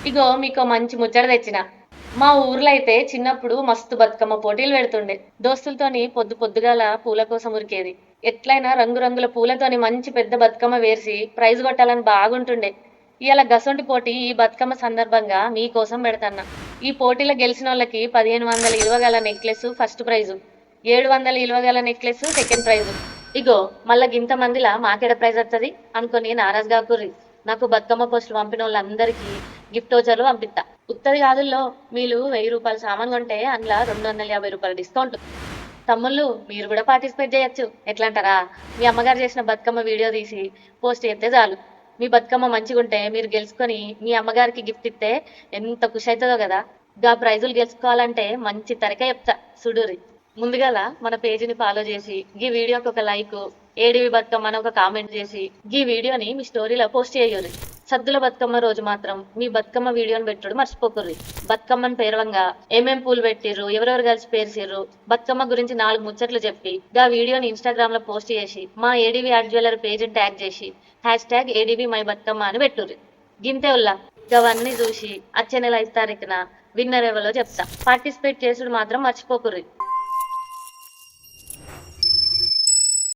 ఇగో మీకో మంచి ముచ్చట తెచ్చిన. మా ఊర్లో అయితే చిన్నప్పుడు మస్తు బతుకమ్మ పోటీలు పెడుతుండే. దోస్తులతోని పొద్దు పొద్దుగాల పూల కోసం ఉరికేది. ఎట్లయినా రంగురంగుల పూలతోని మంచి పెద్ద బతుకమ్మ వేసి ప్రైజ్ కొట్టాలని బాగుంటుండే. ఇవాళ గసొంటి పోటీ ఈ బతుకమ్మ సందర్భంగా మీకోసం పెడతన్నా. ఈ పోటీలో గెలిచిన వాళ్ళకి 1500 ఇలువ గల నెక్లెస్ ఫస్ట్ ప్రైజు, 700 ఇలువ గల నెక్లెస్ సెకండ్ ప్రైజు. ఇగో మళ్ళా గింత మందిలా మాకేడ ప్రైజ్ వస్తుంది అనుకొని నారాజు కాకుర్రి. నాకు బతుకమ్మ పోస్టులు పంపిన వాళ్ళందరికీ గిఫ్ట్ వోచర్లు పంపిస్తా. ఉత్తది కాదుల్లో, మీరు 1000 రూపాయలు సామాన్ కొంటే అందులో 250 రూపాయలు డిస్కౌంట్. తమ్ముళ్ళు మీరు కూడా పార్టిసిపేట్ చేయొచ్చు. ఎట్లా అంటారా? మీ అమ్మగారు చేసిన బతుకమ్మ వీడియో తీసి పోస్ట్ చేస్తే చాలు. మీ బతుకమ్మ మంచిగుంటే మీరు గెలుచుకొని మీ అమ్మగారికి గిఫ్ట్ ఇస్తే ఎంత ఖుషి అవుతుందో కదా. గా ప్రైజులు గెలుచుకోవాలంటే మంచి తరకే చెప్తా సుడూరి. ముందుగాల మన పేజీని ఫాలో చేసి ఈ వీడియోకి ఒక లైక్, ఏడివి బతుకమ్మ అని ఒక కామెంట్ చేసి ఈ వీడియోని మీ స్టోరీలో పోస్ట్ చేయరు. సద్దుల బతుకమ్మ రోజు మాత్రం మీ బతుకమ్మ వీడియోని పెట్టుడు మర్చిపోకుర్రి. బతుకమ్మని పేరవంగా ఏమేం పూలు పెట్టిర్రు, ఎవరెవరు కలిసి పేర్చిర్రు, బతుకమ్మ గురించి 4 ముచ్చట్లు చెప్పి గా వీడియోని ఇన్స్టాగ్రామ్ లో పోస్ట్ చేసి మా ఏడీవీ ఆర్ట్ జ్యువెలరీ పేజీని ట్యాగ్ చేసి #ADV మై బతుకమ్మ అని పెట్టుర్రి. గింతే ఉల్లా. అవన్నీ చూసి వచ్చే నెల 5 తారీఖున విన్నర్ ఎవరో చెప్తా. పార్టిసిపేట్ చేసుడు మాత్రం మర్చిపోకుర్రి.